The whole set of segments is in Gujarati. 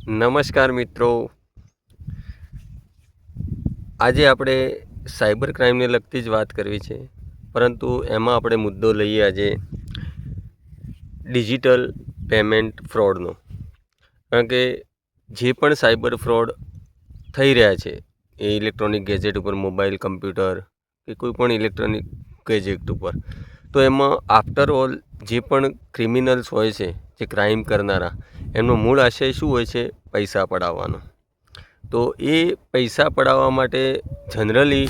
નમસ્કાર મિત્રો, આજે આપણે સાયબર ક્રાઇમને લગતી જ વાત કરવી છે, પરંતુ એમાં આપણે મુદ્દો લઈએ આજે ડિજિટલ પેમેન્ટ ફ્રોડનો. કારણ કે જે પણ સાયબર ફ્રોડ થઈ રહ્યા છે એ ઇલેક્ટ્રોનિક ગેજેટ ઉપર, મોબાઈલ, કમ્પ્યુટર કે કોઈ પણ ઇલેક્ટ્રોનિક ગેજેટ ઉપર, તો એમાં આફ્ટર ઓલ જે પણ ક્રિમિનલ્સ હોય છે, જે ક્રાઇમ કરનારા, એમનો મૂળ આશય શું હોય છે? પૈસા પડાવવાનો. તો એ પૈસા પડાવવા માટે જનરલી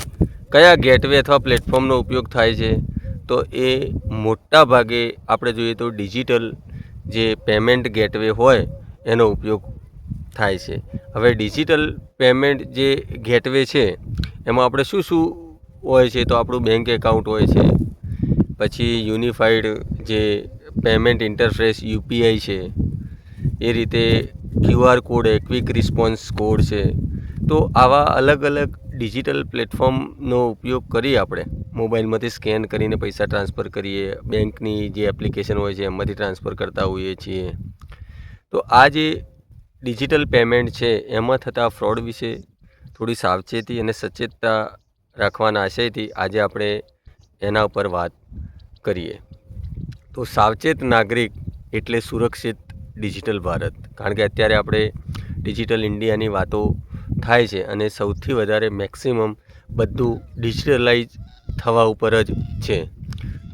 કયા ગેટવે અથવા પ્લેટફોર્મનો ઉપયોગ થાય છે? તો એ મોટા ભાગે આપણે જોઈએ તો ડિજિટલ જે પેમેન્ટ ગેટવે હોય એનો ઉપયોગ થાય છે. હવે ડિજિટલ પેમેન્ટ જે ગેટવે છે એમાં આપણે શું શું હોય છે? તો આપણું બેંક એકાઉન્ટ હોય છે, પછી યુનિફાઈડ જે પેમેન્ટ ઇન્ટરફેસ યુપીઆઈ છે, એ રીતે QR code, quick response code છે. તો આવા અલગ અલગ ડિજિટલ પ્લેટફોર્મનો ઉપયોગ કરી આપણે મોબાઈલમાંથી સ્કેન કરીને પૈસા ટ્રાન્સફર કરીએ, બેંકની જે એપ્લિકેશન હોય છે એમાંથી ટ્રાન્સફર કરતા હોઈએ છીએ. તો આ જે ડિજિટલ પેમેન્ટ છે એમાં થતા ફ્રોડ વિશે થોડી સાવચેતી અને સચેતતા રાખવાના આશયથી આજે આપણે એના ઉપર વાત કરીએ. તો સાવચેત નાગરિક એટલે સુરક્ષિત ડિજિટલ ભારત. કારણ કે અત્યારે આપણે ડિજિટલ ઇન્ડિયાની વાતો થાય છે અને સૌથી વધારે મેક્સિમમ બધું ડિજિટલાઇઝ થવા ઉપર જ છે.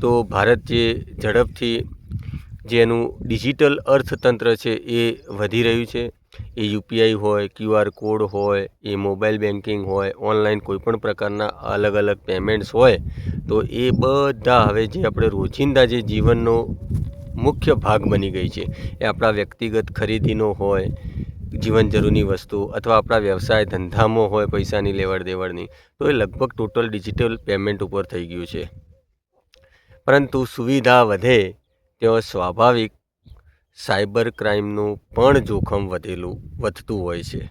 તો ભારત જે ઝડપથી જેનું ડિજિટલ અર્થતંત્ર છે એ વધી રહ્યું છે. એ યુપીઆઈ હોય, QR કોડ હોય, એ મોબાઈલ બેન્કિંગ હોય, ઓનલાઈન કોઈપણ પ્રકારના અલગ અલગ પેમેન્ટ્સ હોય, તો એ બધા હવે જે આપણે રોજિંદા જે જીવનનો મુખ્ય ભાગ બની ગઈ છે. એ આપણા વ્યક્તિગત ખરીદીનો હોય, જીવન જરૂરી વસ્તુ, અથવા આપણા વ્યવસાય ધંધામાં હોય પૈસાની લેવડ દેવડની, તો એ લગભગ ટોટલ ડિજિટલ પેમેન્ટ ઉપર થઈ ગયું છે. પરંતુ સુવિધા વધે તેઓ સ્વાભાવિક સાયબર ક્રાઇમનું પણ જોખમ વધતું હોય છે.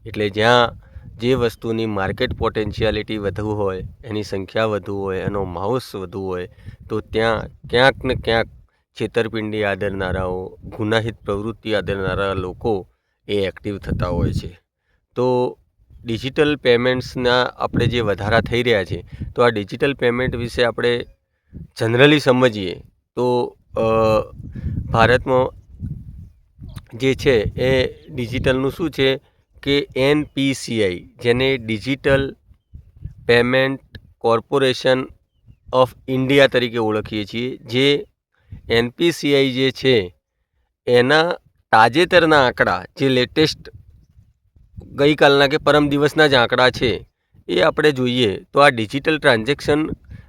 એટલે જ્યાં જે વસ્તુની માર્કેટ પોટેન્શિયાલિટી વધુ હોય, એની સંખ્યા વધુ હોય, એનો માઉસ વધુ હોય, તો ત્યાં ક્યાંક ને ક્યાંક છેતરપિંડી આદરનારાઓ, ગુનાહિત પ્રવૃત્તિ આદરનારા લોકો એ એક્ટિવ થતા હોય છે. તો ડિજિટલ પેમેન્ટ્સના આપણે જે વધારા થઈ રહ્યા છે, તો આ ડિજિટલ પેમેન્ટ વિશે આપણે જનરલી સમજીએ તો ભારતમાં જે છે એ ડિજિટલનું શું છે કે NPCI, જેને digital payment corporation of India તરીકે ઓળખીએ છીએ, જે NPCI જે છે એના તાજેતરના આંકડા, જે લેટેસ્ટ ગઈકાલના કે પરમ દિવસના જ આંકડા છે, એ આપણે જોઈએ તો આ ડિજિટલ ટ્રાન્ઝેક્શન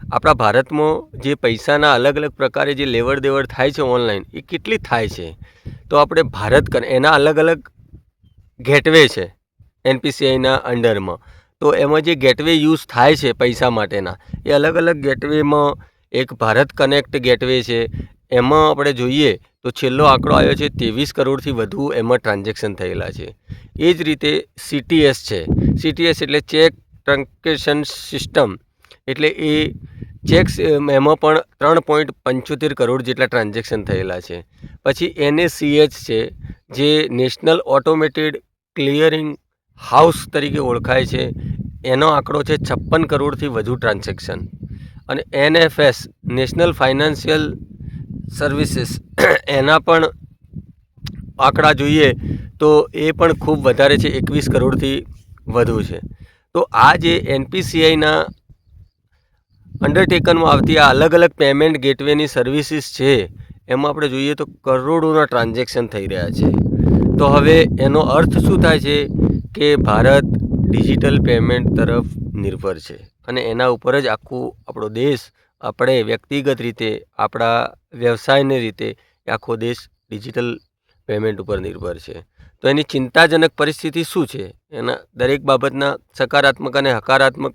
આપણા ભારતમાં જે પૈસાના અલગ અલગ પ્રકારે જે લેવડ દેવડ થાય છે ઓનલાઈન, એ કેટલી થાય છે? તો આપણે એના અલગ અલગ ગેટવે છે NPCIના અંડરમાં. તો એમાં જે ગેટવે યુઝ થાય છે પૈસા માટેના, એ અલગ અલગ ગેટવેમાં એક ભારત કનેક્ટ ગેટવે છે. એમાં આપણે જોઈએ તો છેલ્લો આંકડો આવ્યો છે 23 કરોડથી વધુ એમાં ટ્રાન્ઝેક્શન થયેલા છે. એ જ રીતે CTS છે. CTS એટલે ચેક ટ્રાન્ઝેક્શન સિસ્ટમ, એટલે એ ચેક્સ, એમાં પણ 3.75 કરોડ જેટલા ટ્રાન્ઝેક્શન થયેલા છે. પછી NACH છે, જે નેશનલ ઓટોમેટેડ ક્લિયરિંગ હાઉસ તરીકે ઓળખાય છે. એનો આંકડો છે 56 કરોડથી વધુ ટ્રાન્ઝેક્શન. અને NFS, નેશનલ ફાઇનાન્શિયલ સર્વિસીસ, એના પણ આંકડા જોઈએ તો એ પણ ખૂબ વધારે છે, 21 કરોડથી વધુ છે. તો આ જે NPCIના અંડરટેકનમાં આવતી આ અલગ અલગ પેમેન્ટ ગેટવેની સર્વિસીસ છે, એમાં આપણે જોઈએ તો કરોડોના ટ્રાન્ઝેક્શન થઈ રહ્યા છે. તો હવે એનો અર્થ શું થાય છે કે ભારત ડિજિટલ પેમેન્ટ તરફ નિર્ભર છે અને એના ઉપર જ આપણો દેશ, આપણે વ્યક્તિગત રીતે, આપણા વ્યવસાયની રીતે આખો દેશ ડિજિટલ પેમેન્ટ ઉપર નિર્ભર છે. તો એની ચિંતાજનક પરિસ્થિતિ શું છે? એના દરેક બાબતના સકારાત્મક અને હકારાત્મક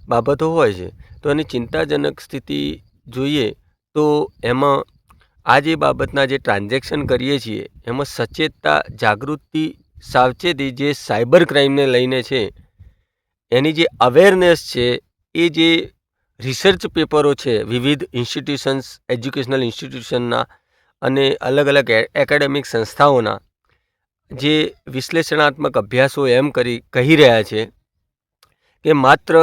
બાબતો હોય છે. તો એની ચિંતાજનક સ્થિતિ જોઈએ તો એમાં આ જે બાબતના જે ટ્રાન્ઝેક્શન કરીએ છીએ એમાં સચેતતા, જાગૃતિ, સાવચેતી જે સાયબર ક્રાઇમને લઈને છે, એની જે અવેરનેસ છે, એ જે રિસર્ચ પેપરો છે વિવિધ એજ્યુકેશનલ ઇન્સ્ટિટ્યુશનના અને અલગ અલગ એકેડેમિક સંસ્થાઓના, જે વિશ્લેષણાત્મક અભ્યાસો એમ કહી રહ્યા છે કે માત્ર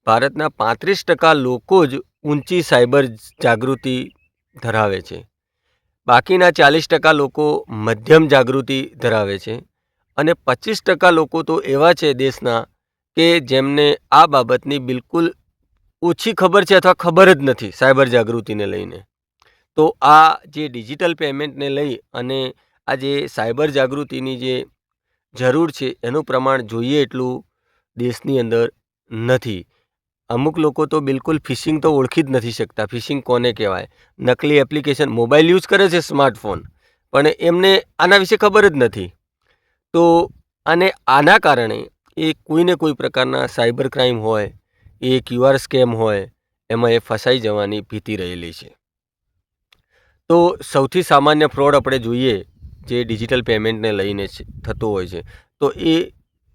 ભારતના 35% લોકો જ ઊંચી સાયબર જાગૃતિ ધરાવે છે. બાકીના 40% લોકો મધ્યમ જાગૃતિ ધરાવે છે અને 25% લોકો તો એવા છે દેશના કે જેમને આ બાબતની બિલકુલ ઓછી ખબર છે અથવા ખબર જ નથી સાયબર જાગૃતિને લઈને. તો આ જે ડિજિટલ પેમેન્ટને લઈ અને આ જે સાયબર જાગૃતિની જે જરૂર છે એનું પ્રમાણ જોઈએ એટલું દેશની અંદર નથી. અમુક લોકો તો બિલકુલ ફિશિંગ તો ઓળખી જ નથી શકતા. ફિશિંગ કોને કહેવાય? નકલી એપ્લિકેશન મોબાઈલ યુઝ કરે છે, સ્માર્ટફોન, પણ એમને આના વિશે ખબર જ નથી. તો આના કારણે એ કોઈને કોઈ પ્રકારના સાયબર ક્રાઇમ હોય, એ QR સ્કેમ હોય, એમાં એ ફસાઈ જવાની ભીતિ રહેલી છે. તો સૌથી સામાન્ય ફ્રોડ આપણે જોઈએ જે ડિજિટલ પેમેન્ટને લઈને થતો હોય છે તો એ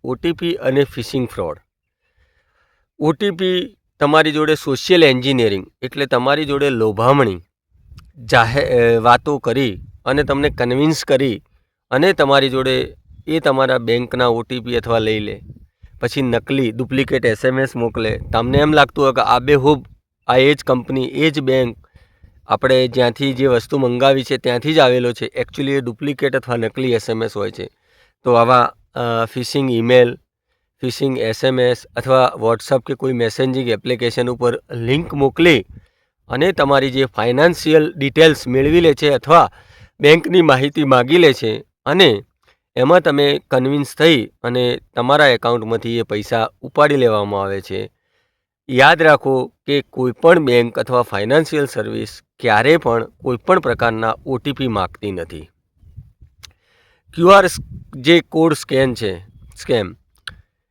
OTP અને ફિશિંગ ફ્રોડ. OTP તમારી જોડે સોશિયલ એન્જિનિયરિંગ એટલે તમારી જોડે લોભામણી વાતો કરી અને તમને કન્વિન્સ કરી અને તમારી જોડે એ તમારા બેંકના OTP અથવા લઈ લે. પછી નકલી ડુપ્લિકેટ SMS મોકલે. તમને એમ લાગતું હોય કે આબેહૂબ આ એ જ કંપની, એ જ બેંક, આપણે જ્યાંથી જે વસ્તુ મંગાવી છે ત્યાંથી જ આવેલો છે. એકચ્યુઅલી એ ડુપ્લિકેટ અથવા નકલી SMS હોય છે. તો આવા ફિશિંગ ઈમેલ, ફિશિંગ SMS અથવા વોટ્સઅપ કે કોઈ મેસેજિંગ એપ્લિકેશન ઉપર લિંક મોકલી અને તમારી જે ફાઇનાન્શિયલ ડિટેલ્સ મેળવી લે છે અથવા બેંકની માહિતી માગી લે છે અને એમાં તમે કન્વિન્સ થઈ અને તમારા એકાઉન્ટમાંથી એ પૈસા ઉપાડી લેવામાં આવે છે. યાદ રાખો કે કોઈપણ બેંક અથવા ફાઇનાન્શિયલ સર્વિસ ક્યારેય પણ કોઈપણ પ્રકારના OTP માગતી નથી. QR જે કોડ સ્કેમ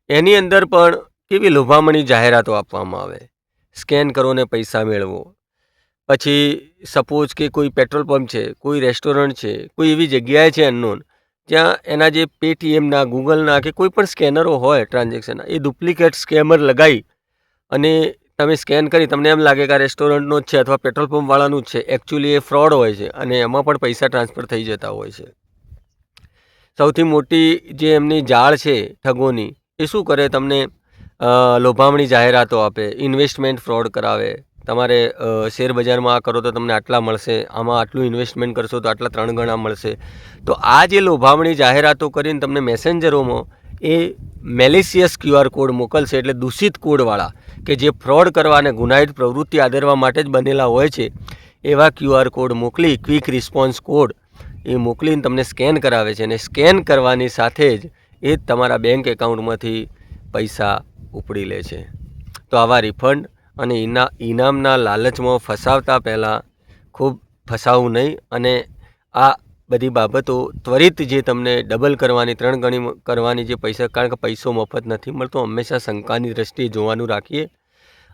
એની અંદર પણ કેવી લોભામણી જાહેરાતો આપવામાં આવે. સ્કેન કરો ને પૈસા મેળવો. પછી સપોઝ કે કોઈ પેટ્રોલ પંપ છે, કોઈ રેસ્ટોરન્ટ છે, કોઈ એવી જગ્યાએ છે અનનોન, ત્યાં એના જે પેટીએમના, ગૂગલના કે કોઈ પણ સ્કેનરો હોય ટ્રાન્ઝેક્શનના, એ ડુપ્લિકેટ સ્કેમર લગાવી અને તમે સ્કેન કરી તમને એમ લાગે કે આ રેસ્ટોરન્ટનો જ છે અથવા પેટ્રોલ પંપવાળાનું જ છે. એકચ્યુઅલી એ ફ્રોડ હોય છે અને એમાં પણ પૈસા ટ્રાન્સફર થઈ જતા હોય છે. સૌથી મોટી જે એમની જાળ છે ઠગોની, એ શું કરે? તમને લોભામણી જાહેરાતો આપે, ઇન્વેસ્ટમેન્ટ ફ્રોડ કરાવે. તમારે શેર બજારમાં આ કરો તો તમને આટલા મળશે, આમાં આટલું ઇન્વેસ્ટમેન્ટ કરશો તો આટલા 3 ગણા મળશે. તો આ જે લોભામણી જાહેરાતો કરીને તમને મેસેન્જરોમાં એ મેલિશિયસ QR કોડ મોકલશે, એટલે દૂષિત કોડવાળા કે જે ફ્રોડ કરવા અને ગુનાહિત પ્રવૃત્તિ આદરવા માટે જ બનેલા હોય છે એવા QR કોડ મોકલી, ક્વિક રિસ્પોન્સ કોડ એ મોકલીને તમને સ્કેન કરાવે છે અને સ્કેન કરવાની સાથે જ એ તમારા બેંક એકાઉન્ટમાંથી પૈસા ઉપડી લે છે. તો આવા રિફંડ અને ઇનામના લાલચમાં ફસાવતા પહેલાં ખૂબ ફસાવવું નહીં અને આ બધી બાબતો ત્વરિત જે તમને ડબલ કરવાની, 3 ગણી કરવાની જે પૈસા, કારણ કે પૈસો મફત નથી મળતો, હંમેશા શંકાની દ્રષ્ટિએ જોવાનું રાખીએ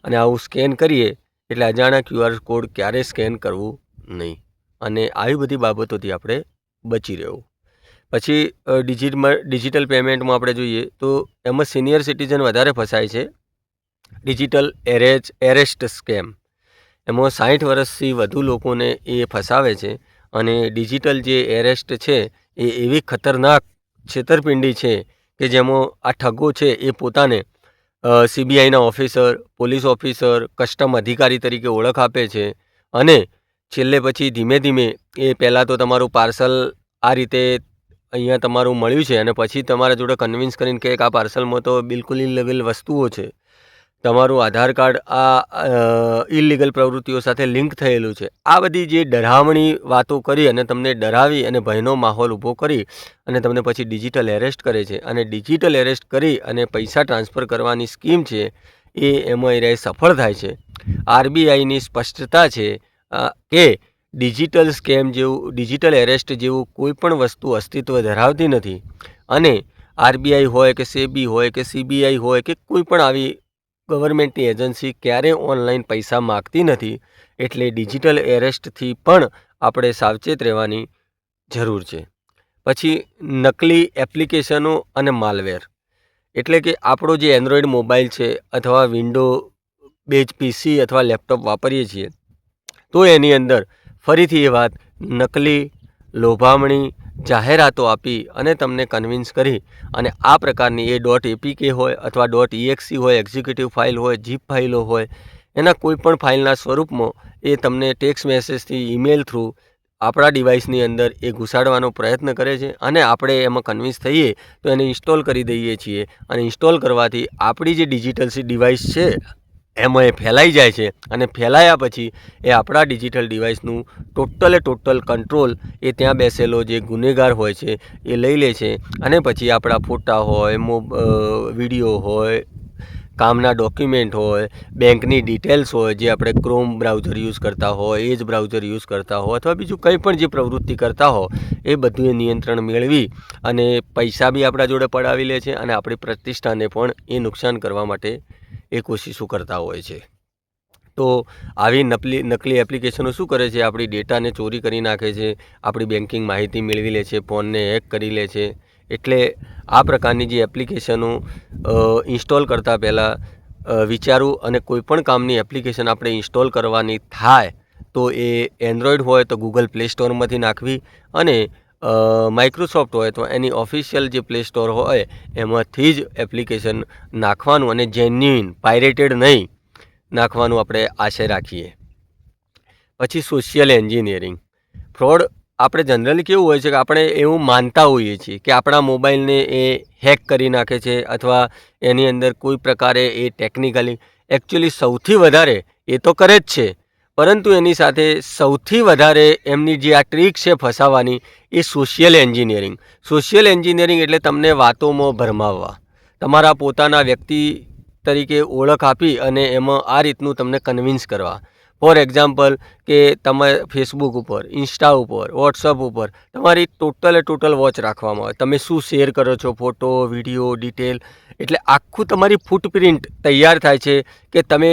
અને આવું સ્કેન કરીએ એટલે અજાણ્યા QR કોડ ક્યારેય સ્કેન કરવું નહીં અને આવી બધી બાબતોથી આપણે બચી રહેવું. પછી ડિજિટલ પેમેન્ટમાં આપણે જોઈએ તો એમાં સિનિયર સિટીઝન વધારે ફસાય છે. ડિજિટલ એરેસ્ટ સ્કેમ, એમાં 60 વર્ષથી વધુ લોકોને એ ફસાવે છે અને ડિજિટલ જે એરેસ્ટ છે એ એવી ખતરનાક છેતરપિંડી છે કે જેમાં આ ઠગો છે એ પોતાને CBIના ઓફિસર, પોલીસ ઓફિસર, કસ્ટમ અધિકારી તરીકે ઓળખ આપે છે અને છેલ્લે પછી ધીમે ધીમે એ પહેલાં તો તમારું પાર્સલ આ રીતે અહીંયા તમારું મળ્યું છે અને પછી તમારા જોડે કન્વિન્સ કરીને કે આ પાર્સલમાં તો બિલકુલ ઇલીગલ વસ્તુઓ છે, તમારું આધાર કાર્ડ આ ઇલીગલ પ્રવૃત્તિઓ સાથે લિંક થયેલું છે. આ બધી જે ડરામણી વાતો કરી અને તમને ડરાવી અને ભયનો માહોલ ઊભો કરી અને તમને પછી ડિજિટલ એરેસ્ટ કરે છે અને ડિજિટલ એરેસ્ટ કરી અને પૈસા ટ્રાન્સફર કરવાની સ્કીમ છે એમાં એ સફળ થાય છે. RBIની સ્પષ્ટતા છે કે ડિજિટલ સ્કેમ જેવું, ડિજિટલ એરેસ્ટ જેવું કોઈ પણ વસ્તુ અસ્તિત્વ ધરાવતી નથી અને RBI હોય કે SEBI હોય કે CBI હોય કે કોઈ પણ આવી ગવર્મેન્ટની એજન્સી ક્યારેય ઓનલાઈન પૈસા માગતી નથી. એટલે ડિજિટલ એરેસ્ટથી પણ આપણે સાવચેત રહેવાની જરૂર છે. પછી નકલી એપ્લિકેશનો અને માલવેર, એટલે કે આપણો જે એન્ડ્રોઈડ મોબાઈલ છે અથવા વિન્ડો બેઝ PC અથવા લેપટોપ વાપરીએ છીએ તો એની અંદર ફરીથી એ વાત નકલી, લોભામણી, જાહેરાતો આપી અને તમને કન્વિન્સ કરી અને આ પ્રકારની એ .apk હોય અથવા .exe હોય, એક્ઝિક્યુટિવ ફાઇલ હોય, ઝીપ ફાઇલો હોય, એના કોઈ પણ ફાઇલના સ્વરૂપમાં એ તમને ટેક્સ્ટ મેસેજથી ઈમેલ થ્રુ આપણા ડિવાઇસની અંદર એ ઘુસાડવાનો પ્રયત્ન કરે છે અને આપણે એમાં કન્વિન્સ થઈએ તો એને ઇન્સ્ટોલ કરી દઈએ છીએ અને ઇન્સ્ટોલ કરવાથી આપણી જે ડિજિટલ ડિવાઇસ છે એમાં એ ફેલાઈ જાય છે અને ફેલાયા પછી એ આપણા ડિજિટલ ડિવાઇસનું ટોટલ કંટ્રોલ એ ત્યાં બેસેલો જે ગુનેગાર હોય છે એ લઈ લે છે અને પછી આપણા ફોટા હોય, વિડીયો હોય, કામના ડોક્યુમેન્ટ હોય, બેંકની ડિટેલ્સ હોય, જે આપણે ક્રોમ બ્રાઉઝર યુઝ કરતા હોય, એજ બ્રાઉઝર યુઝ કરતા હોય અથવા બીજું કંઈ પણ જે પ્રવૃત્તિ કરતા હો એ બધું એ નિયંત્રણ મેળવી અને પૈસા બી આપણા જોડે પડાવી લે છે અને આપણી પ્રતિષ્ઠાને પણ એ નુકસાન કરવા માટે એ કોશિશો કરતા હોય છે. તો આવી નકલી એપ્લિકેશનો શું કરે છે? આપણી ડેટાને ચોરી કરી નાખે છે, આપણી બેન્કિંગ માહિતી મેળવી લે છે, ફોનને હેક કરી લે છે. એટલે આ પ્રકારની જે એપ્લિકેશનો ઇન્સ્ટોલ કરતાં પહેલાં વિચારવું અને કોઈપણ કામની એપ્લિકેશન આપણે ઇન્સ્ટોલ કરવાની થાય તો એ એન્ડ્રોઈડ હોય તો ગૂગલ પ્લે સ્ટોરમાંથી નાખવી અને માઇક્રોસોફ્ટ હોય તો એની ઓફિશિયલ જે પ્લે સ્ટોર હોય એમાંથી જ એપ્લિકેશન નાખવાનું અને જેન્યુઇન પાયરેટેડ નહીં નાખવાનું આપણે આશય રાખીએ. પછી સોશિયલ એન્જિનિયરિંગ ફ્રોડ આપણે જનરલી કેવું હોય છે કે આપણે એવું માનતા હોઈએ છીએ કે આપણા મોબાઈલને એ હેક કરી નાખે છે અથવા એની અંદર કોઈ પ્રકારે એ ટેકનિકલી એકચ્યુઅલી સૌથી વધારે એ તો કરે જ છે, પરંતુ એની સાથે સૌથી વધારે એમની જે આ ટ્રીક છે ફસાવાની એ સોશિયલ એન્જિનિયરિંગ. સોશિયલ એન્જિનિયરિંગ એટલે તમને વાતોમાં ભરમાવવા, તમારા પોતાના વ્યક્તિ તરીકે ઓળખ આપી અને એમાં આ રીતનું તમને કન્વિન્સ કરવા. ફોર એક્ઝામ્પલ કે તમે ફેસબુક ઉપર, ઇન્સ્ટા ઉપર, વોટ્સઅપ ઉપર તમારી ટોટલ વોચ રાખવામાં આવે. તમે શું શેર કરો છો, ફોટો, વિડીયો, ડિટેલ, એટલે આખું તમારી ફૂટપ્રિન્ટ તૈયાર થાય છે કે તમે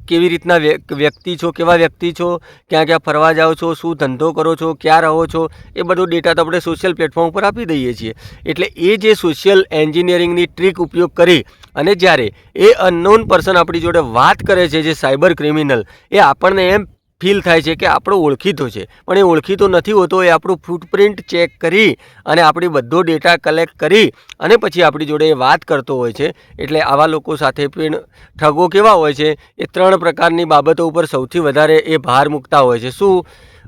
કેવી રીતના વ્યક્તિ છો, કેવા વ્યક્તિ છો, ક્યાં ક્યાં ફરવા જાઓ છો, શું ધંધો કરો છો, ક્યાં રહો છો, એ બધો ડેટા તો આપણે સોશિયલ પ્લેટફોર્મ ઉપર આપી દઈએ છીએ. એટલે એ જે સોશિયલ એન્જિનિયરિંગની ટ્રીક ઉપયોગ કરી અને જ્યારે એ અનનોન પર્સન આપણી જોડે વાત કરે છે, જે સાયબર ક્રિમિનલ, એ આપણને એમ ફીલ થાય છે કે આપણો ઓળખીતો છે, પણ એ ઓળખીતો નથી હોતો. એ આપણું ફૂટપ્રિન્ટ ચેક કરી અને આપણી બધો ડેટા કલેક્ટ કરી અને પછી આપણી જોડે એ વાત કરતો હોય છે. એટલે આવા લોકો સાથે પણ ઠગો કેવા હોય છે? એ 3 પ્રકારની બાબતો ઉપર સૌથી વધારે એ ભાર મૂકતા હોય છે. શું?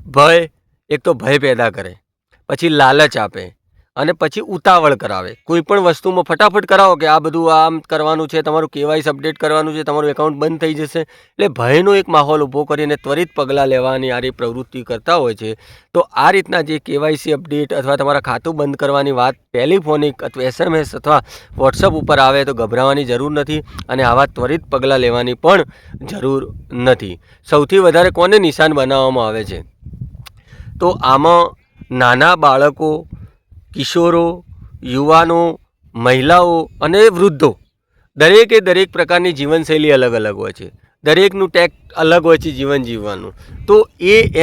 ભય. એક તો ભય પેદા કરે, પછી લાલચ આપે અને પછી ઉતાવળ કરાવે. કોઈ પણ વસ્તુમાં ફટાફટ કરાવો કે આ બધું આમ કરવાનું છે, તમારું કેવાયસી અપડેટ કરવાનું છે, તમારું એકાઉન્ટ બંધ થઈ જશે. એટલે ભયનો એક માહોલ ઊભો કરીને ત્વરિત પગલાં લેવાની આ પ્રવૃત્તિ કરતા હોય છે. તો આ રીતના જે કેવાયસી અપડેટ અથવા તમારા ખાતું બંધ કરવાની વાત ટેલિફોનિક અથવા SMS અથવા વોટ્સઅપ ઉપર આવે તો ગભરાવાની જરૂર નથી અને આવા ત્વરિત પગલાં લેવાની પણ જરૂર નથી. સૌથી વધારે કોને નિશાન બનાવવામાં આવે છે? તો આમાં નાના બાળકો, કિશોરો, યુવાનો, મહિલાઓ અને વૃદ્ધો, દરેક પ્રકારની જીવનશૈલી અલગ હોય છે. દરેકનું ટેક અલગ હોય છે જીવન જીવવાનું. તો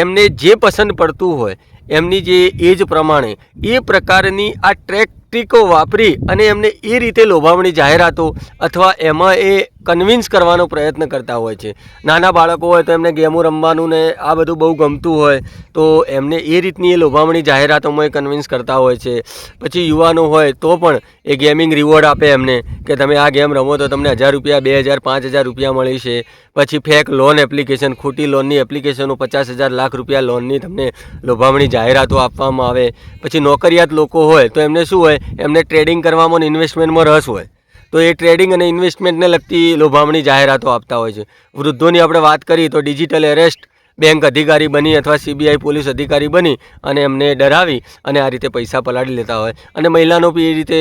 એમને જે પસંદ પડતું હોય એમની જે એજ પ્રમાણે એ પ્રકારની આ ટ્રીકો વાપરી અને એમને એ રીતે લોભામણી જાહેરાતો અથવા એમાં એ કન્વિન્સ કરવાનો પ્રયત્ન કરતા હોય છે. નાના બાળકો હોય તો એમને ગેમો રમવાનું ને આ બધું બહુ ગમતું હોય તો એમને એ રીતની એ લોભામણી જાહેરાતોમાં એ કન્વિન્સ કરતા હોય છે. પછી યુવાનો હોય તો પણ એ ગેમિંગ રિવોર્ડ આપે એમને કે તમે આ ગેમ રમો તો તમને 1000 રૂપિયા, 2000, 5000 રૂપિયા મળી છે. પછી ફેક લોન એપ્લિકેશન, ખોટી લોનની એપ્લિકેશનો 50,000, લાખ રૂપિયા લોનની તમને લોભામણી જાહેરાતો આપવામાં આવે. પછી નોકરિયાત લોકો હોય તો એમને શું હોય? એમને ટ્રેડિંગ કરવામાં અને ઇન્વેસ્ટમેન્ટમાં રસ હોય તો એ ટ્રેડિંગ અને ઇન્વેસ્ટમેન્ટને લગતી લોભામણી જાહેરાતો આપતા હોય છે. વૃદ્ધોની આપણે વાત કરીએ તો ડિજિટલ એરેસ્ટ, બેંક અધિકારી બની અથવા CBI પોલીસ અધિકારી બની અને એમને ડરાવી અને આ રીતે પૈસા પલાળી લેતા હોય. અને મહિલાનો બી એ રીતે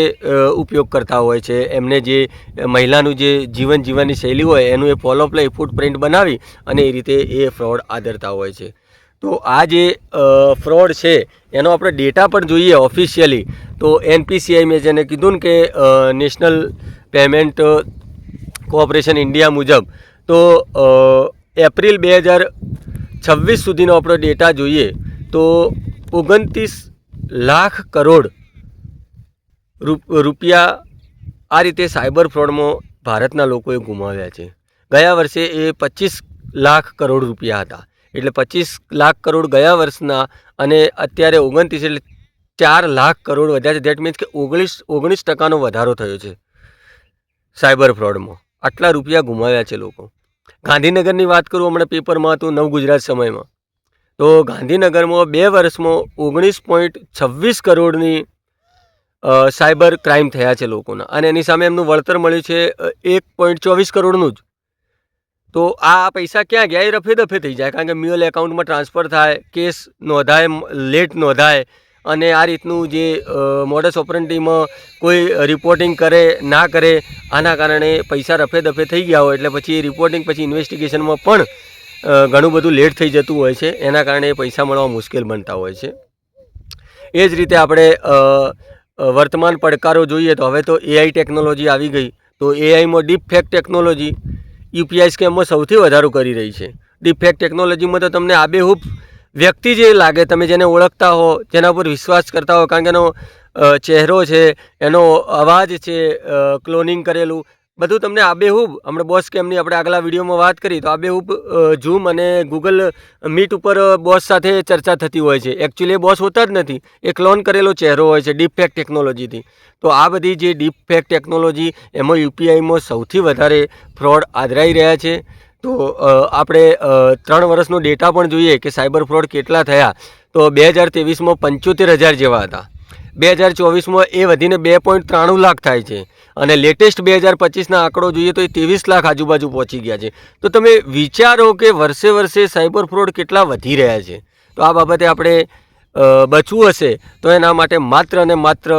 ઉપયોગ કરતા હોય છે. એમને જે મહિલાનું જે જીવન જીવવાની શૈલી હોય એનું એ ફોલોઅપ લઈ ફૂટપ્રિન્ટ બનાવી અને એ રીતે એ ફ્રોડ આદરતા હોય છે. તો આ જે ફ્રોડ છે એનો આપણે ડેટા પણ જોઈએ ઓફિશિયલી તો NPCI મેં જેને કીધું ને કે નેશનલ પેમેન્ટ કોઓપરેશન ઇન્ડિયા મુજબ તો એપ્રિલ 2026 સુધીનો આપણો ડેટા જોઈએ તો 29 લાખ કરોડ રૂપિયા આ રીતે સાયબર ફ્રોડમાં ભારતના લોકોએ ગુમાવ્યા છે. ગયા વર્ષે એ 25 લાખ કરોડ રૂપિયા હતા. એટલે 25 લાખ કરોડ ગયા વર્ષના અને અત્યારે 29 એટલે 4 લાખ કરોડ વધ્યા છે. ધેટ મીન્સ કે 19% વધારો થયો છે સાયબર ફ્રોડમાં. આટલા રૂપિયા ગુમાવ્યા છે લોકો. ગાંધીનગરની વાત કરું, હમણાં પેપરમાં હતું નવગુજરાત સમયમાં, તો ગાંધીનગરમાં 2 વર્ષમાં 19.26 કરોડની સાયબર ક્રાઇમ થયા છે લોકોના, અને એની સામે એમનું વળતર મળ્યું છે 1.24 કરોડનું જ. તો આ પૈસા ક્યાં ગયા એ રફે દફે થઈ જાય, કારણ કે મ્યુચ્યુઅલ એકાઉન્ટમાં ટ્રાન્સફર થાય, કેસ નોંધાય, લેટ નોંધાય, અને આ રીતનું જે મોડસ ઓપરન્ડીમાં કોઈ રિપોર્ટિંગ કરે ના કરે, આના કારણે પૈસા રફે દફે થઈ ગયા હોય એટલે પછી રિપોર્ટિંગ પછી ઇન્વેસ્ટિગેશનમાં પણ ઘણું બધું લેટ થઈ જતું હોય છે. એના કારણે પૈસા મળવા મુશ્કેલ બનતા હોય છે. એ જ રીતે આપણે વર્તમાન પડકારો જોઈએ તો હવે તો એઆઈ ટેકનોલોજી આવી ગઈ. તો એઆઈમાં ડીપ ફેક ટેકનોલોજી યુપીઆઈ સ્કેમમાં સૌથી વધારો કરી રહી છે. ડીપ ફેક ટેકનોલોજીમાં તો તમને આબેહૂબ વ્યક્તિ જે લાગે, તમે જેને ઓળખતા હો, જેના પર વિશ્વાસ કરતા હો, કારણ કે એનો ચહેરો છે, એનો અવાજ છે, ક્લોનિંગ કરેલું બધું તમને આબેહૂબ, હમણાં બોસ સ્કેમની આપણે આગલા વિડીયોમાં વાત કરી તો આબેહૂબ ઝૂમ અને ગૂગલ મીટ ઉપર બોસ સાથે ચર્ચા થતી હોય છે. એકચ્યુઅલી એ બોસ હોતા જ નથી, એ ક્લોન કરેલો ચહેરો હોય છે ડીપ ફેક ટેકનોલોજીથી. તો આ બધી જે ડીપ ફેક ટેકનોલોજી, એમાં યુપીઆઈમાં સૌથી વધારે ફ્રોડ આદરાઈ રહ્યા છે. તો આપણે 3 વર્ષનો ડેટા પણ જોઈએ કે સાયબર ફ્રોડ કેટલા થયા. તો 2023માં 75,000 જેવા હતા, 2024માં એ વધીને 2.93 લાખ થાય છે, અને લેટેસ્ટ 2025ના આંકડો જોઈએ તો એ 23 લાખ આજુબાજુ પહોંચી ગયા છે. તો તમે વિચારો કે વર્ષે વર્ષે સાયબર ફ્રોડ કેટલા વધી રહ્યા છે. તો આ બાબતે આપણે બચવું હશે તો એના માટે માત્ર અને માત્ર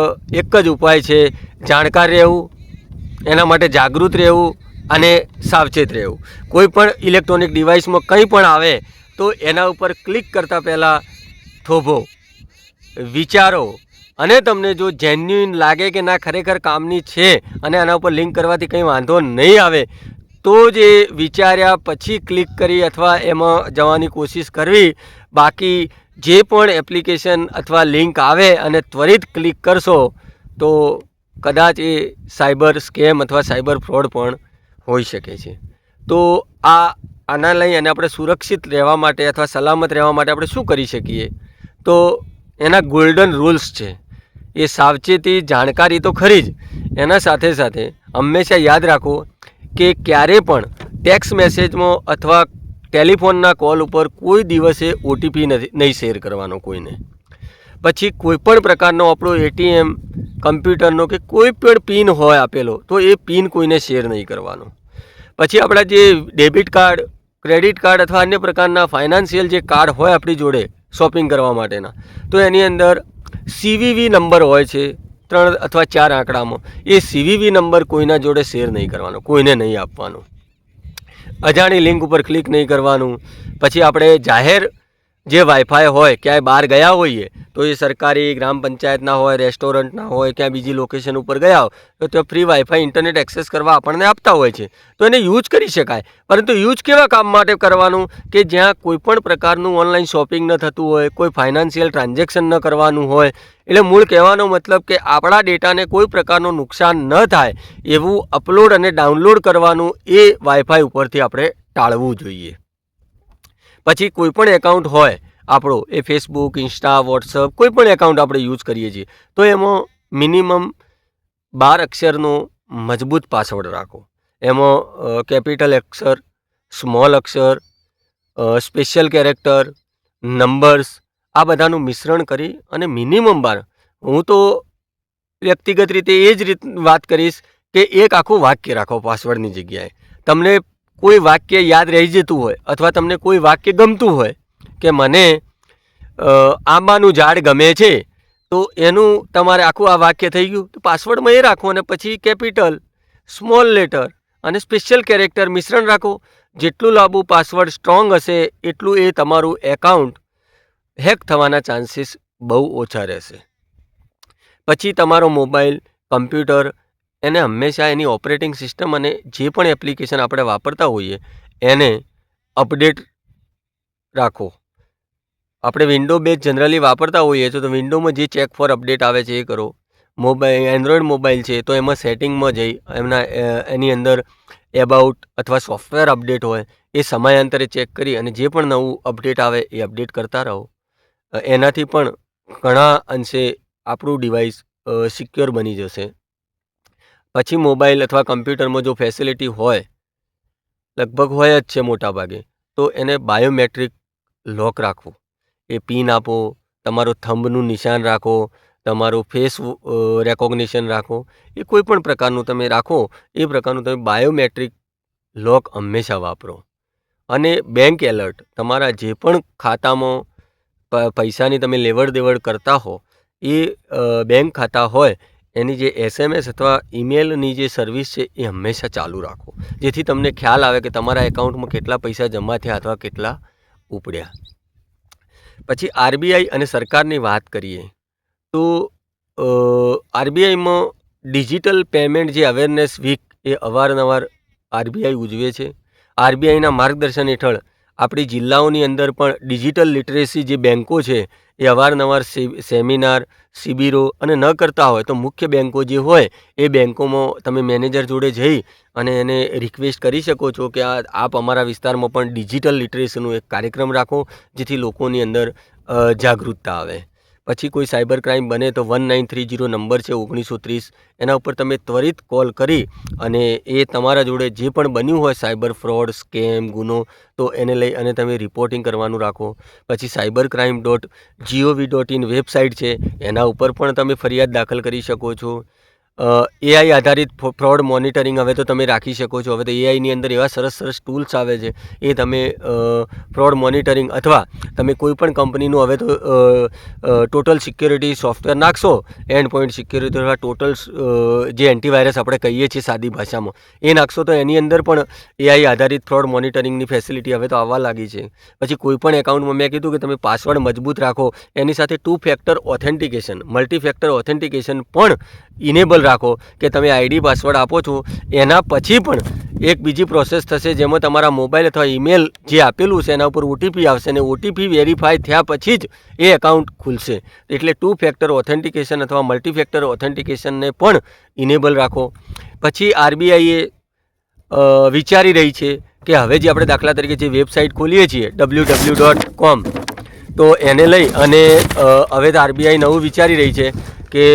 એક જ ઉપાય છે, જાણકાર રહેવું, એના માટે જાગૃત રહેવું અને સાવચેત રહેવું. કોઈ પણ ઇલેક્ટ્રોનિક ડિવાઇસમાં કંઈ પણ આવે તો એના ઉપર ક્લિક કરતાં પહેલાં થોભો, વિચારો, અને તમને જો જેન્યુઇન લાગે કે ના ખરેખર કામની છે અને આના ઉપર લિંક કરવાથી કંઈ વાંધો નહીં આવે તો જ એ વિચાર્યા પછી ક્લિક કરી અથવા એમાં જવાની કોશિશ કરવી. બાકી જે પણ એપ્લિકેશન અથવા લિંક આવે અને ત્વરિત ક્લિક કરશો તો કદાચ એ સાયબર સ્કેમ અથવા સાયબર ફ્રોડ પણ હોઈ શકે છે. તો આના લઈ અને આપણે સુરક્ષિત રહેવા માટે અથવા સલામત રહેવા માટે આપણે શું કરી શકીએ? તો એના ગોલ્ડન રૂલ્સ છે. એ સાવચેતી, જાણકારી તો ખરી જ, એના સાથે સાથે હંમેશા યાદ રાખો કે ક્યારે પણ ટેક્સ્ટ મેસેજમાં અથવા ટેલિફોનના કોલ ઉપર કોઈ દિવસે ઓટીપી નહીં શેર કરવાનો કોઈને. પછી કોઈપણ પ્રકારનો આપણો એટીએમ, કમ્પ્યુટરનો કે કોઈ પણ પિન હોય આપેલો તો એ પિન કોઈને શેર નહીં કરવાનો. પછી આપણા જે ડેબિટ કાર્ડ, ક્રેડિટ કાર્ડ અથવા અન્ય પ્રકારના ફાઇનાન્શિયલ જે કાર્ડ હોય આપણી જોડે શોપિંગ કરવા માટેના, તો એની અંદર સીવીવી નંબર હોય છે 3 અથવા 4 આંકડામાં. એ સીવીવી નંબર કોઈના જોડે શેર નહીં કરવાનો, કોઈને નહીં આપવાનો. અજાણી લિંક ઉપર ક્લિક નહીં કરવાનું. પછી આપણે જાહેર જે વાઈફાઈ હોય, ક્યાંય બહાર ગયા હોઈએ તો એ સરકારી, ગ્રામ પંચાયતના હોય, રેસ્ટોરન્ટના હોય, ક્યાં બીજી લોકેશન ઉપર ગયા હોય તો ત્યાં ફ્રી વાઈફાઈ ઇન્ટરનેટ એક્સેસ કરવા આપણને આપતા હોય છે. તો એને યુઝ કરી શકાય, પરંતુ યુઝ કેવા કામ માટે કરવાનું કે જ્યાં કોઈપણ પ્રકારનું ઓનલાઈન શોપિંગ ન થતું હોય, કોઈ ફાઇનાન્શિયલ ટ્રાન્ઝેક્શન ન કરવાનું હોય. એટલે મૂળ કહેવાનો મતલબ કે આપણા ડેટાને કોઈ પ્રકારનું નુકસાન ન થાય એવું અપલોડ અને ડાઉનલોડ કરવાનું એ વાઈફાઈ ઉપરથી આપણે ટાળવું જોઈએ. પછી કોઈપણ એકાઉન્ટ હોય આપણો, એ ફેસબુક, ઇન્સ્ટા, વોટ્સઅપ, કોઈ પણ એકાઉન્ટ આપણે યુઝ કરીએ છીએ તો એમાં મિનિમમ 12 અક્ષરનો મજબૂત પાસવર્ડ રાખો. એમાં કેપિટલ અક્ષર, સ્મોલ અક્ષર, સ્પેશિયલ કેરેક્ટર, નંબર્સ, આ બધાનું મિશ્રણ કરી અને મિનિમમ 12, હું તો વ્યક્તિગત રીતે એ જ વાત કરીશ કે એક આખું વાક્ય રાખો પાસવર્ડની જગ્યાએ. તમને કોઈ વાક્ય યાદ રહી જતું હોય અથવા તમને કોઈ વાક્ય ગમતું હોય કે મને આંબાનું ઝાડ ગમે છે, તો એનું તમારે આખું આ વાક્ય થઈ ગયું તો પાસવર્ડમાં એ રાખો, અને પછી કેપિટલ, સ્મોલ લેટર અને સ્પેશિયલ કેરેક્ટર મિશ્રણ રાખો. જેટલું લાંબુ પાસવર્ડ સ્ટ્રોંગ હશે એટલું એ તમારું એકાઉન્ટ હેક થવાના ચાન્સીસ બહુ ઓછા રહેશે. પછી તમારો મોબાઈલ, કમ્પ્યુટર, એને હંમેશા એની ઓપરેટિંગ સિસ્ટમ અને જે પણ એપ્લિકેશન આપણે વાપરતા હોઈએ એને અપડેટ રાખો. આપણે વિન્ડો બેઝ જનરલી વાપરતા હોઈએ છીએ તો વિન્ડોમાં જે ચેક ફોર અપડેટ આવે છે એ કરો. મોબાઈલ, એન્ડ્રોઈડ મોબાઈલ છે તો એમાં સેટિંગમાં જઈ એની અંદર એબાઉટ અથવા સોફ્ટવેર અપડેટ હોય એ સમયાંતરે ચેક કરી અને જે પણ નવું અપડેટ આવે એ અપડેટ કરતા રહો. એનાથી પણ ઘણા અંશે આપણું ડિવાઇસ સિક્યોર બની જશે. પછી મોબાઈલ અથવા કમ્પ્યુટરમાં જો ફેસિલિટી હોય, લગભગ હોય જ છે મોટાભાગે, તો એને બાયોમેટ્રિક લોક રાખવું. એ પિન આપો, તમારું થંબનું નિશાન રાખો, તમારું ફેસ રેકોગ્નિશન રાખો, એ કોઈ પણ પ્રકારનું તમે રાખો, એ પ્રકારનું તમે બાયોમેટ્રિક લોક હંમેશા વાપરો. અને બેંક એલર્ટ, તમારા જે પણ ખાતામાં પૈસાની તમે લેવડ દેવડ કરતા હો, એ બેંક ખાતા હોય એની જે SMS અથવા ઈમેલની જે સર્વિસ છે એ હંમેશા ચાલુ રાખો, જેથી તમને ખ્યાલ આવે કે તમારા એકાઉન્ટમાં કેટલા પૈસા જમા થયા અથવા કેટલા ઉપડ્યા. પછી RBI અને સરકારની વાત કરીએ તો RBIમાં ડિજિટલ પેમેન્ટ જે અવેરનેસ વીક એ અવારનવાર RBI ઉજવે છે. RBIના માર્ગદર્શન હેઠળ આપણી જિલ્લાઓની અંદર પણ ડિજિટલ લિટરેસી જે બેન્કો છે એ અવારનવાર સેમિનાર, શિબિરો અને ન કરતા હોય તો મુખ્ય બેન્કો જે હોય એ બેન્કોમાં તમે મેનેજર જોડે જઈ અને એને રિક્વેસ્ટ કરી શકો છો કે આપ અમારા વિસ્તારમાં પણ ડિજિટલ લિટરેસીનો એક કાર્યક્રમ રાખો, જેથી લોકોની અંદર જાગૃતતા આવે. પછી કોઈ સાયબર ક્રાઇમ બને તો 1930 નંબર છે 1930, એના ઉપર તમે ત્વરિત કોલ કરી અને એ તમારા જોડે જે પણ બન્યું હોય સાયબર ફ્રોડ, સ્કેમ, ગુનો, તો એને લઈ અને તમે રિપોર્ટિંગ કરવાનું રાખો. પછી cybercrime.gov.in વેબસાઇટ છે, એના ઉપર પણ તમે ફરિયાદ દાખલ કરી શકો છો. AI આધારિત ફ્રોડ મોનિટરિંગ હવે તો તમે રાખી શકો છો. હવે તો AIની અંદર એવા સરસ સરસ ટૂલ્સ આવે છે, એ તમે ફ્રોડ મોનિટરિંગ અથવા તમે કોઈ પણ કંપનીનું હવે તો ટોટલ સિક્યોરિટી સોફ્ટવેર નાખશો, એન્ડ પોઈન્ટ સિક્યોરિટી અથવા ટોટલ જે એન્ટીવાયરસ આપણે કહીએ છીએ સાદી ભાષામાં, એ નાખશો તો એની અંદર પણ AI આધારિત ફ્રોડ મોનિટરિંગની ફેસિલિટી હવે તો આવવા લાગી છે. પછી કોઈ પણ એકાઉન્ટમાં મેં કીધું કે તમે પાસવર્ડ મજબૂત રાખો, એની સાથે 2 factor authentication, multi factor authentication પણ ઇનેબલ રાખો કે તમે ID પાસવર્ડ આપો છો એના પછી પણ એક બીજી પ્રોસેસ થશે જેમાં તમારા મોબાઈલ અથવા ઈમેલ જે આપેલું છે એના ઉપર OTP આવશે અને OTP વેરીફાઈ થયા પછી જ એ એકાઉન્ટ ખુલશે. એટલે 2 ફેક્ટર ઓથેન્ટિકેશન અથવા મલ્ટી ફેક્ટર ઓથેન્ટિકેશનને પણ ઇનેબલ રાખો. પછી RBI વિચારી રહી છે કે હવે જે આપણે દાખલા તરીકે જે વેબસાઇટ ખોલીએ છીએ www.com, તો એને લઈ અને હવે તો RBI નવું વિચારી રહી છે કે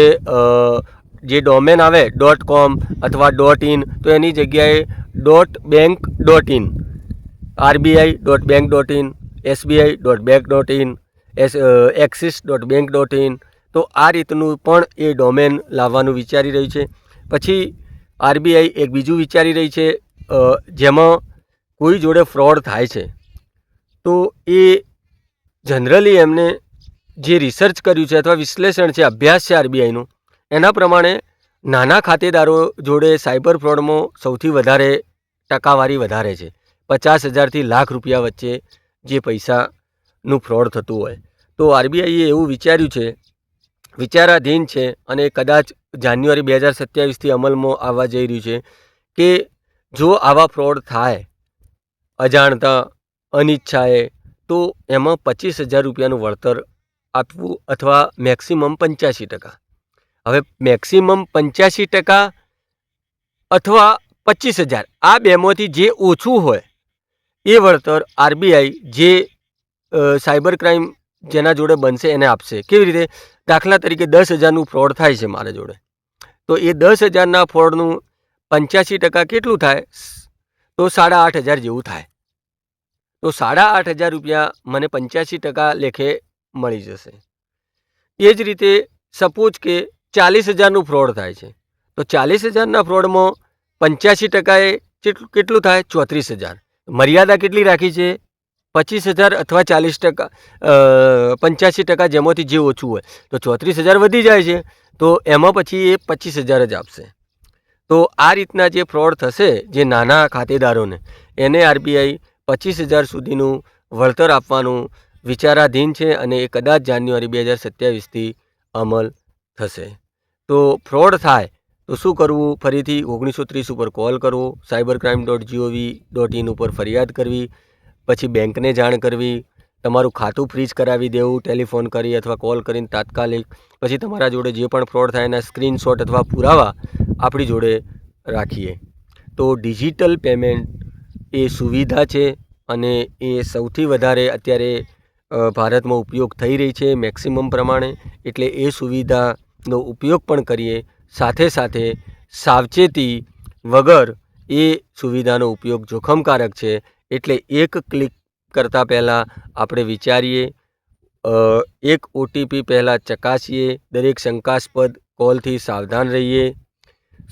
જે ડોમેન આવે .com અથવા .in, તો એની જગ્યાએ .bank.in, RBI.bank.in, SBI.bank.in, axis.bank.in, તો આ રીતનું પણ એ ડોમેન લાવવાનું વિચારી રહી છે. પછી RBI એક બીજું વિચારી રહી છે, જેમાં કોઈ જોડે ફ્રોડ થાય છે તો એ જનરલી એમને જે રિસર્ચ કર્યું છે અથવા વિશ્લેષણ છે, અભ્યાસ છે RBIનું, એના પ્રમાણે નાના ખાતેદારો જોડે સાયબર ફ્રોડમાં સૌથી વધારે ટકાવારી વધારે છે. 50,000 લાખ રૂપિયા વચ્ચે જે પૈસાનું ફ્રોડ થતું હોય, તો RBIએ એવું વિચાર્યું છે, વિચારાધીન છે અને કદાચ જાન્યુઆરી 2027થી અમલમાં આવવા જઈ રહ્યું છે કે જો આવા ફ્રોડ થાય અજાણતા, અનિચ્છાએ, તો એમાં 25,000 રૂપિયાનું વળતર આપવું અથવા મેક્સિમમ 85%. હવે મેક્સિમમ 85% અથવા 25,000, આ બેમાંથી જે ઓછું હોય એ વળતર RBI જે સાયબર ક્રાઇમ જેના જોડે બનશે એને આપશે. કેવી રીતે? દાખલા તરીકે 10,000નું ફ્રોડ થાય છે મારા જોડે, તો એ 10,000ના ફ્રોડનું 85% કેટલું થાય? તો 8,500 જેવું થાય. તો 8,500 રૂપિયા મને 85% લેખે મળી જશે. એ જ રીતે સપોઝ કે 40,000નું ફ્રોડ થાય છે, તો 40,000ના ફ્રોડમાં 85% કેટલું થાય? 34,000. મર્યાદા કેટલી રાખી છે? 25,000 અથવા 40%, 85% જેમાંથી જે ઓછું હોય. તો 34,000 વધી જાય છે, તો એમાં પછી એ 25,000 જ આપશે. તો આ રીતના જે ફ્રોડ થશે જે નાના ખાતેદારોને, એને RBI 25,000 સુધીનું વળતર આપવાનું વિચારાધીન છે અને એ કદાચ જાન્યુઆરી 2027થી અમલ થશે. તો ફ્રોડ થાય તો શું કરવું? ફરીથી 1930 ઉપર કોલ કરવો, cybercrime.gov.in ઉપર ફરિયાદ કરવી, પછી બેંકને જાણ કરવી, તમારું ખાતું ફ્રીઝ કરાવી દેવું ટેલિફોન કરી અથવા કોલ કરીને તાત્કાલિક. પછી તમારા જોડે જે પણ ફ્રોડ થાય એના સ્ક્રીનશોટ અથવા પુરાવા આપણી જોડે રાખીએ. તો ડિજિટલ પેમેન્ટ એ સુવિધા છે અને એ સૌથી વધારે અત્યારે ભારતમાં ઉપયોગ થઈ રહી છે મેક્સિમમ પ્રમાણે, એટલે એ સુવિધાનો ઉપયોગ પણ કરીએ. સાથે સાથે સાવચેતી વગર એ સુવિધાનો ઉપયોગ જોખમકારક છે, એટલે એક ક્લિક કરતાં પહેલાં આપણે વિચારીએ, એક OTP પહેલાં ચકાસીએ, દરેક શંકાસ્પદ કોલથી સાવધાન રહીએ.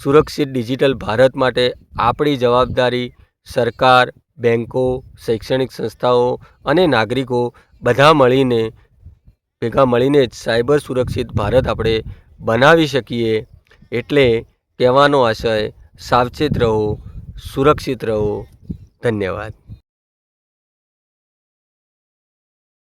સુરક્ષિત ડિજિટલ ભારત માટે આપણી જવાબદારી સરકાર, બેન્કો, શૈક્ષણિક સંસ્થાઓ અને નાગરિકો બધા ભેગા મળીને જ સાયબર સુરક્ષિત ભારત આપણે બનાવી શકીએ. એટલે કહેવાનો આશય, સાવચેત રહો, સુરક્ષિત રહો. ધન્યવાદ.